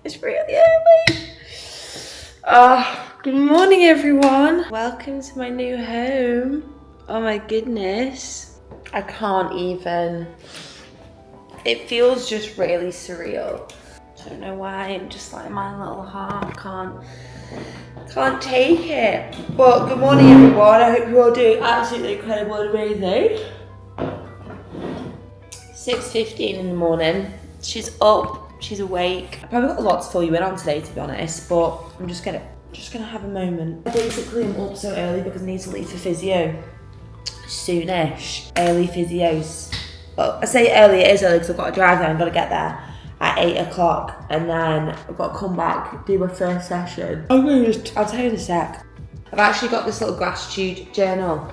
It's really early. Good morning, everyone. Welcome to my new home. Oh my goodness. I can't even. It feels just really surreal. I don't know why. I'm just like my little heart can't take it. But good morning, everyone. I hope you're all doing absolutely incredible and amazing. 6:15 in the morning. She's up. She's awake. I've probably got a lot to fill you in on today, to be honest, but I'm just gonna have a moment. Basically, I'm up so early because I need to leave for physio soonish. Early physios. Well, I say early, it is early because I've got to drive there. I've got to get there at 8 o'clock, and then I've got to come back, do my first session. I'll tell you in a sec. I've actually got this little gratitude journal.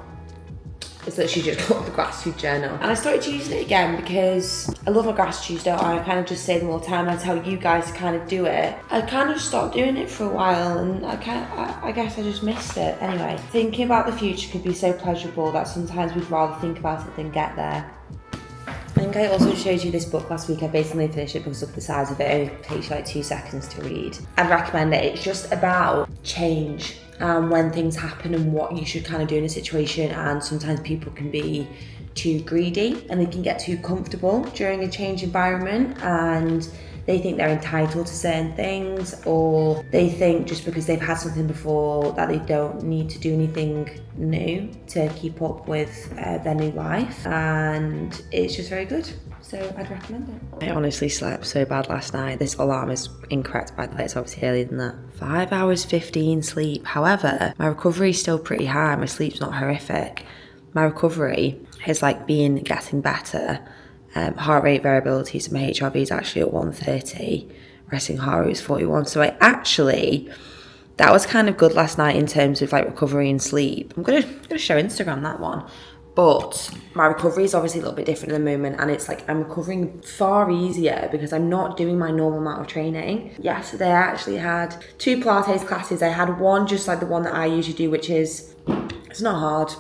It's literally just called the gratitude journal. And I started using it again because I love my gratitudes, don't I? I kind of just say them all the time. I tell you guys to kind of do it. I kind of stopped doing it for a while, and I guess I just missed it. Anyway, thinking about the future could be so pleasurable that sometimes we'd rather think about it than get there. I think I also showed you this book last week. I basically finished it because look at the size of it. It only takes you like 2 seconds to read. I'd recommend it. It's just about change. When things happen and what you should kind of do in a situation, and sometimes people can be too greedy and they can get too comfortable during a change environment, and they think they're entitled to certain things, or they think just because they've had something before that they don't need to do anything new to keep up with their new life, and it's just very good. So I'd recommend it. I honestly slept so bad last night. This alarm is incorrect, by the way. It's obviously earlier than that. 5 hours 15 sleep. However, my recovery is still pretty high. My sleep's not horrific. My recovery is like getting better. Heart rate variability, so my HRV is actually at 130. Resting heart rate is 41. So that was kind of good last night in terms of like recovery and sleep. I'm gonna show Instagram that one. But my recovery is obviously a little bit different at the moment, and it's like I'm recovering far easier because I'm not doing my normal amount of training. Yesterday I actually had 2 Pilates classes. I had one just like the one that I usually do, which is, it's not hard.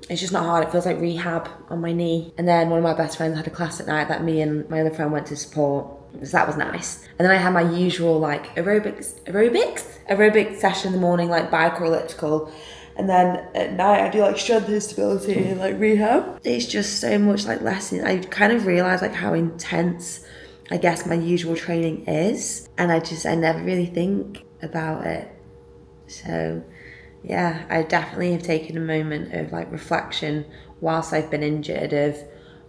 It's just not hard. It feels like rehab on my knee. And then one of my best friends had a class at night that me and my other friend went to support. So that was nice. And then I had my usual like aerobic session in the morning, like bike or elliptical. And then at night I do like strength and stability and like rehab. It's just so much like lessons. I kind of realised like how intense I guess my usual training is. And I never really think about it. So yeah, I definitely have taken a moment of like reflection whilst I've been injured of,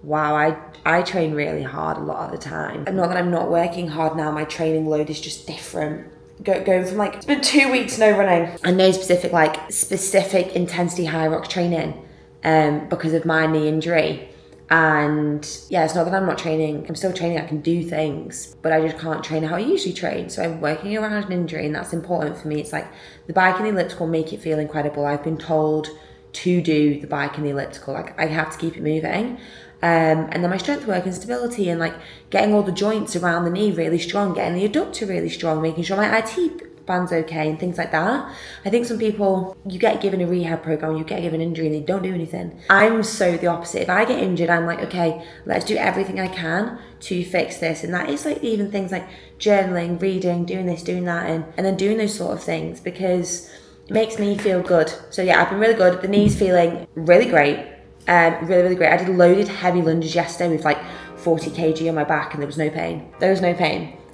wow, I train really hard a lot of the time. And not that I'm not working hard now, my training load is just different. Going from like, it's been 2 weeks no running and no specific intensity high rocks training because of my knee injury. And yeah, it's not that I'm not training, I'm still training, I can do things, but I just can't train how I usually train. So I'm working around an injury, and that's important for me. It's like the bike and the elliptical make it feel incredible. I've been told to do the bike and the elliptical, like I have to keep it moving. And then my strength work and stability and like getting all the joints around the knee really strong, getting the adductor really strong, making sure my IT band's okay and things like that. I think some people, you get given a rehab program, you get given an injury and they don't do anything. I'm so the opposite. If I get injured, I'm like, okay, let's do everything I can to fix this. And that is like even things like journaling, reading, doing this, doing that, and then doing those sort of things because it makes me feel good. So yeah, I've been really good. The knee's feeling really great. Really great. I did loaded heavy lunges yesterday with like 40 kg on my back, and there was no pain.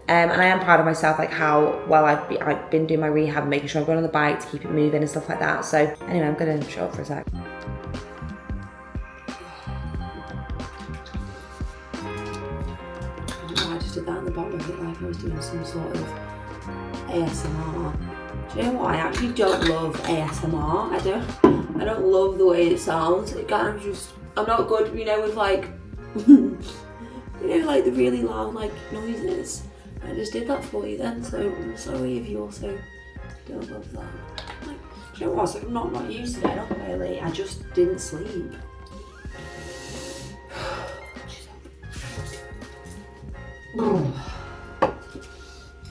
And I am proud of myself, like how well I've been doing my rehab and making sure I'm going on the bike to keep it moving and stuff like that. So anyway, I'm gonna shut up for a sec. I just did that on the bottom of it like I was doing some sort of ASMR. Do you know what? I actually don't love ASMR. I don't love the way it sounds. It kind of just, I'm not good, with like, like the really loud like noises. I just did that for you then, so I'm sorry if you also don't love that. Like, do you know what? Like, I'm not used to getting up early. I just didn't sleep.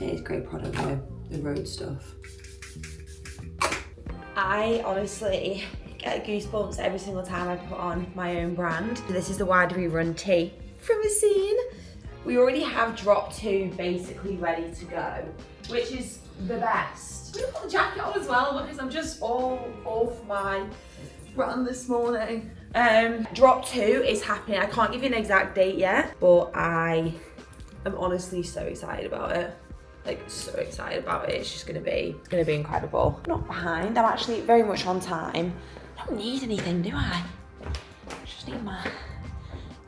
It is great product though, the road stuff. I honestly get goosebumps every single time I put on my own brand. This is the Why Do We Run tee from Hiiii. we already have drop 2 basically ready to go, which is the best. I'm gonna put the jacket on as well because I'm just all off my run this morning. Drop 2 is happening. I can't give you an exact date yet, but I am honestly so excited about it. Like, so excited about it. It's just gonna be incredible. I'm not behind, I'm actually very much on time. I don't need anything, do I? Just need my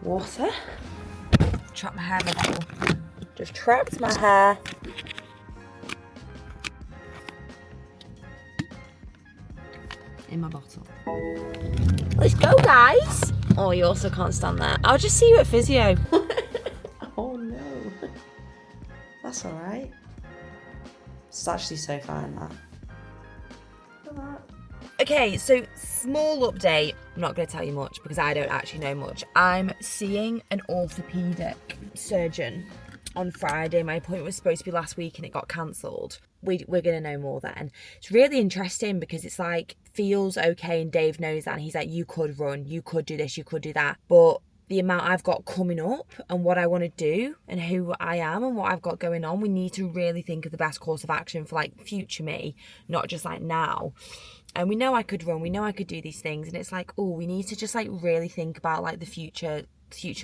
water. Trap my hair in my bottle. Just trapped my hair. In my bottle. Let's go, guys. Oh, you also can't stand that. I'll just see you at physio. Oh no. That's all right. It's actually so fine, that. Look at that. Okay, so small update. I'm not going to tell you much because I don't actually know much. I'm seeing an orthopedic surgeon on Friday. My appointment was supposed to be last week and it got cancelled. We're going to know more then. It's really interesting because it's like, feels okay and Dave knows that. And he's like, you could run, you could do this, you could do that. But the amount I've got coming up and what I want to do and who I am and what I've got going on, we need to really think of the best course of action for like future me, not just like now. And we know I could run, we know I could do these things. And it's like, oh, we need to just like really think about like the future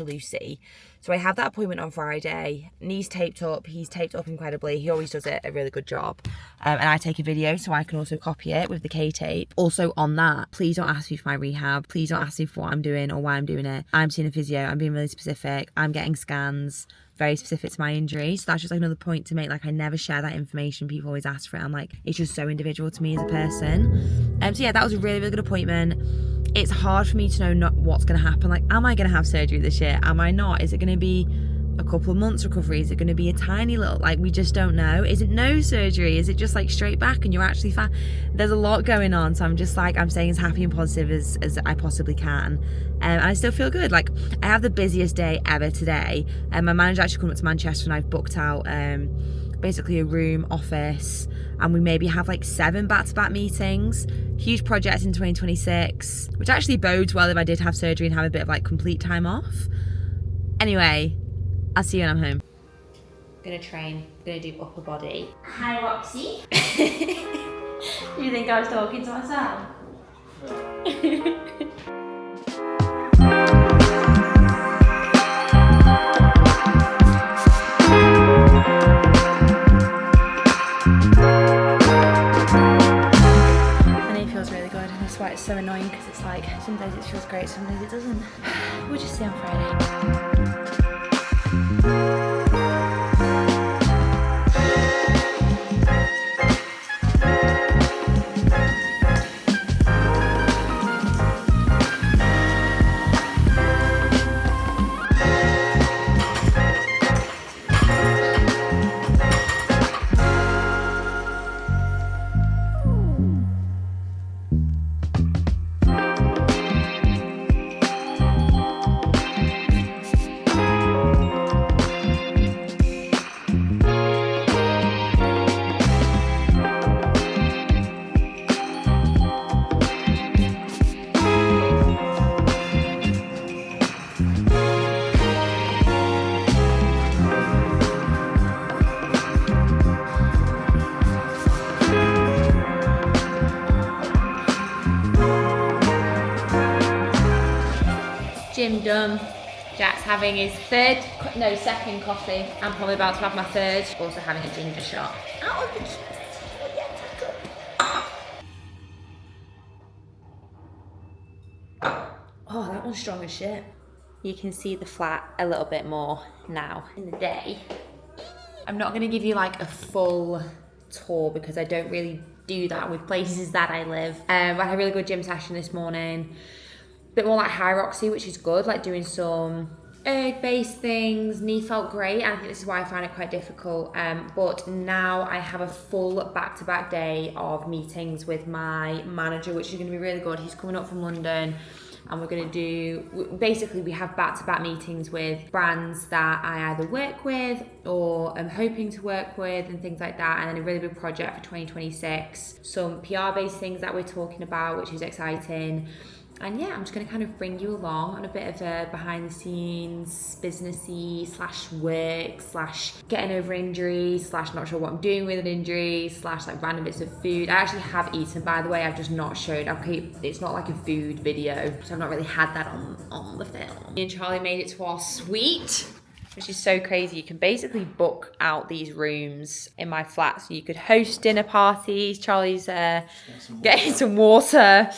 Lucy. So I have that appointment on Friday. Knees taped up. He's taped up incredibly. He always does a really good job. And I take a video so I can also copy it with the K-tape. Also on that, please don't ask me for my rehab. Please don't ask me for what I'm doing or why I'm doing it. I'm seeing a physio. I'm being really specific. I'm getting scans very specific to my injury. So that's just like another point to make. Like, I never share that information. People always ask for it. I'm like, it's just so individual to me as a person. So yeah, that was a really, really good appointment. It's hard for me to know not what's going to happen. Like, am I going to have surgery this year? Am I not? Is it going to be a couple of months recovery? Is it going to be a tiny little, like, we just don't know. Is it no surgery? Is it just like straight back and you're actually fine? There's a lot going on. So I'm just like, I'm staying as happy and positive as I possibly can. And I still feel good. Like, I have the busiest day ever today. And my manager actually come up to Manchester and I've booked out basically a room, office, and we maybe have like 7 back-to-back meetings. Huge projects in 2026, which actually bodes well if I did have surgery and have a bit of like complete time off. Anyway, I'll see you when I'm home. Gonna train, gonna do upper body. Hi, Roxy. Do you think I was talking to myself? That's why it's so annoying, because it's like, some days it feels great, some days it doesn't. We'll just see on Friday. Gym done. Jack's having his second coffee. I'm probably about to have my third. Also having a ginger shot. Out of the Oh, that one's strong as shit. You can see the flat a little bit more now in the day. I'm not gonna give you like a full tour because I don't really do that with places that I live. I had a really good gym session this morning. Bit more like Hiiii, which is good, like doing some erg-based things. Knee felt great, and I think this is why I find it quite difficult. But now I have a full back-to-back day of meetings with my manager, which is going to be really good. He's coming up from London, and we're going to do, basically we have back-to-back meetings with brands that I either work with or am hoping to work with and things like that, and then a really big project for 2026. Some PR-based things that we're talking about, which is exciting. And yeah, I'm just going to kind of bring you along on a bit of a behind the scenes, businessy / work / getting over injury / not sure what I'm doing with an injury / like random bits of food. I actually have eaten, by the way. I've just not showed. Okay, it's not like a food video, so I've not really had that on the film. Me and Charlie made it to our suite, which is so crazy. You can basically book out these rooms in my flat, so you could host dinner parties. Charlie's getting some water.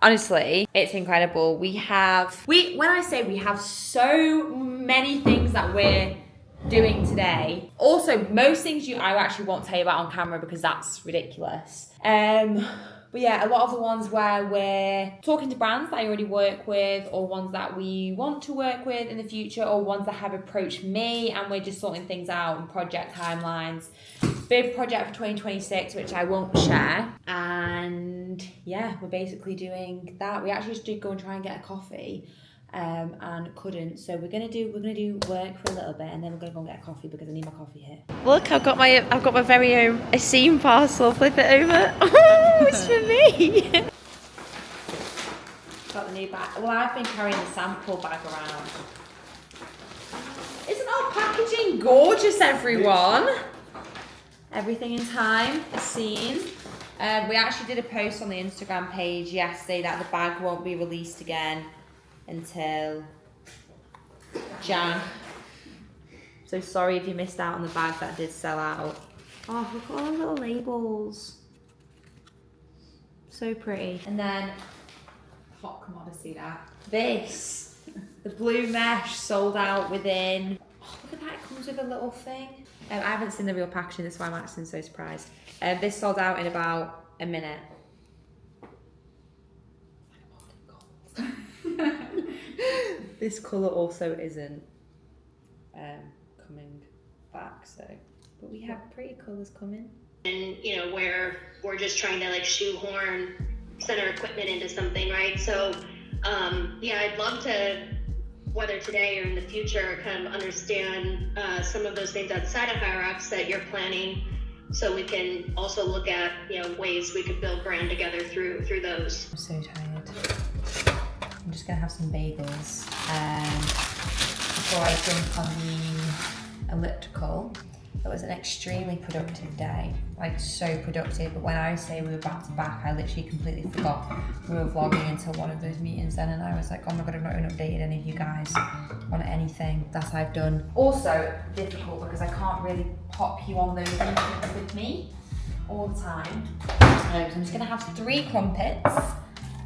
Honestly, it's incredible. When I say we have so many things that we're doing today. Also, most things I actually won't tell you about on camera because that's ridiculous. But yeah, a lot of the ones where we're talking to brands that I already work with, or ones that we want to work with in the future, or ones that have approached me and we're just sorting things out and project timelines. Big project for 2026, which I won't share. And yeah, we're basically doing that. We actually just did go and try and get a coffee. And couldn't, so we're gonna do work for a little bit, and then we're gonna go and get a coffee because I need my coffee here. Look, I've got my very own Hiiii parcel. Flip it over. Oh, it's for me. Got the new bag. Well, I've been carrying the sample bag around. Isn't our packaging gorgeous, everyone? Everything in time, Hiiii. We actually did a post on the Instagram page yesterday that the bag won't be released again until Jan. So sorry if you missed out on the bag that did sell out. Oh, look at all the little labels. So pretty. And then, hot commodity that. This, the blue mesh sold out within, oh, look at that, it comes with a little thing. I haven't seen the real packaging, that's why I'm actually so surprised. This sold out in about a minute. This colour also isn't coming back, so, but we have pretty colours coming. And you know, where we're just trying to like shoehorn center equipment into something, right? So yeah, I'd love to, whether today or in the future, kind of understand some of those things outside of Hiiii that you're planning, so we can also look at, you know, ways we could build brand together through those. I'm so tired. I'm just gonna have some bagels before I jump on the elliptical. It was an extremely productive day, like so productive. But when I say we were back to back, I literally completely forgot we were vlogging until one of those meetings then, and I was like, oh my god, I've not even updated any of you guys on anything that I've done. Also difficult because I can't really pop you on those meetings with me all the time. So I'm just gonna have 3 crumpets.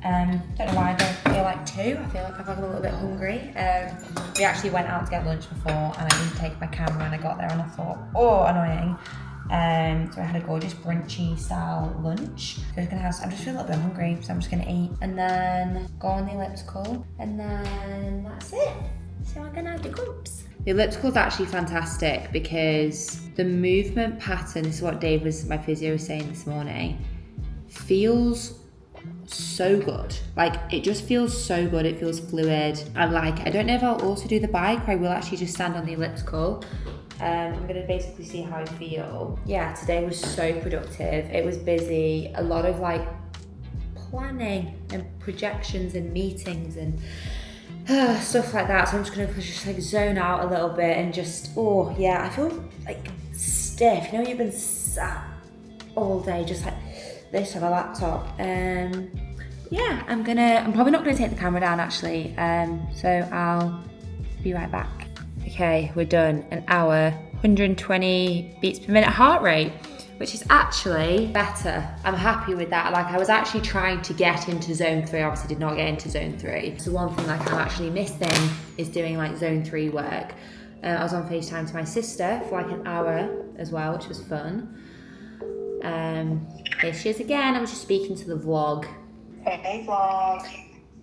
Don't know why I don't feel like 2. I feel like I'm a little bit hungry. We actually went out to get lunch before, and I didn't take my camera, and I got there and I thought, oh, annoying. So I had a gorgeous brunchy style lunch. So I'm just feeling a little bit hungry, so I'm just gonna eat and then go on the elliptical, and then that's it. So I'm gonna have the crumps. The elliptical is actually fantastic because the movement pattern, this is what Dave my physio, was saying this morning, feels so good. Like, it just feels so good. It feels fluid. I like it. I don't know if I'll also do the bike, or I will actually just stand on the elliptical. I'm gonna basically see how I feel. Yeah, today was so productive. It was busy. A lot of like planning and projections and meetings and stuff like that. So I'm just gonna just like zone out a little bit and just, oh yeah, I feel like stiff. You know, you've been sat all day just like this on a laptop. Yeah, I'm probably not gonna take the camera down actually. So I'll be right back. Okay, we're done. An hour, 120 beats per minute heart rate, which is actually better. I'm happy with that. Like, I was actually trying to get into zone 3, obviously did not get into zone 3. So one thing like I'm actually missing is doing like zone 3 work. I was on FaceTime to my sister for like an hour as well, which was fun. Here she is again. I was just speaking to the vlog. Hey vlog.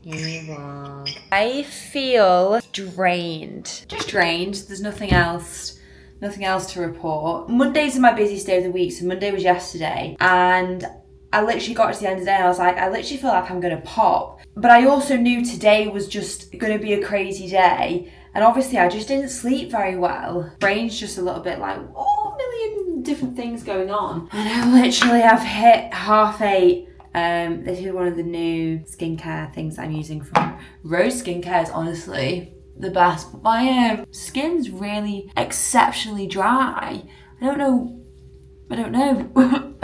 Hey vlog. I feel drained. Just drained. There's nothing else to report. Mondays are my busiest day of the week, so Monday was yesterday, and I literally got to the end of the day and I was like, I literally feel like I'm gonna pop. But I also knew today was just gonna be a crazy day, and obviously I just didn't sleep very well. Brain's just a little bit like, oh, a million different things going on. And I literally have hit 8:30 This is one of the new skincare things I'm using from Rose Skincare. Is honestly the best. But my skin's really exceptionally dry. I don't know I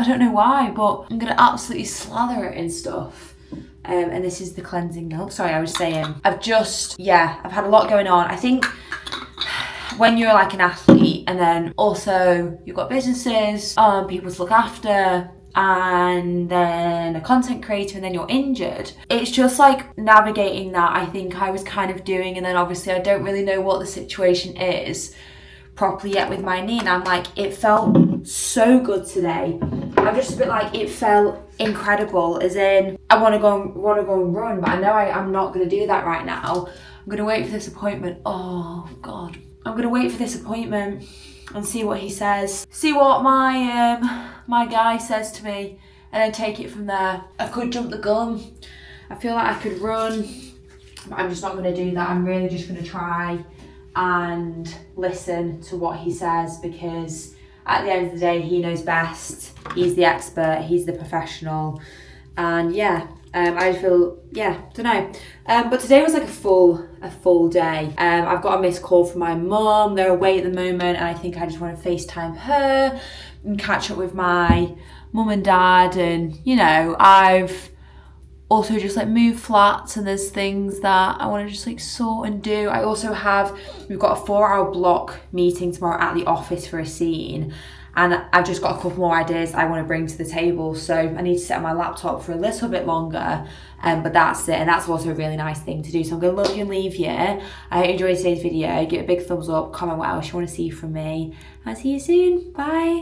don't know why, but I'm gonna absolutely slather it in stuff. And this is the cleansing milk. Sorry, I was saying, I've had a lot going on. I think when you're like an athlete and then also you've got businesses, people to look after, and then a content creator, and then you're injured, it's just like navigating that. I think I was kind of doing, and then obviously I don't really know what the situation is properly yet with my knee, and I'm like, it felt so good today. I'm just a bit like, it felt incredible, as in I want to go and run, but I know I'm not going to do that right now. I'm going to wait for this appointment. Oh God, I'm going to wait for this appointment and see what he says, see what my guy says to me, and then take it from there. I could jump the gun. I feel like I could run, but I'm just not going to do that. I'm really just going to try and listen to what he says, because at the end of the day, he knows best. He's the expert, he's the professional, and I feel, don't know. But today was like a full day. I've got a missed call from my mum. They're away at the moment, and I think I just want to FaceTime her and catch up with my mum and dad. And I've also just like moved flats, and there's things that I want to just like sort and do. We've got a 4-hour block meeting tomorrow at the office for a scene, and I've just got a couple more ideas I want to bring to the table, so I need to sit on my laptop for a little bit longer, but that's it, and that's also a really nice thing to do. So I'm going to love you and leave you. I hope you enjoyed today's video. Give it a big thumbs up, comment what else you want to see from me. I'll see you soon. Bye.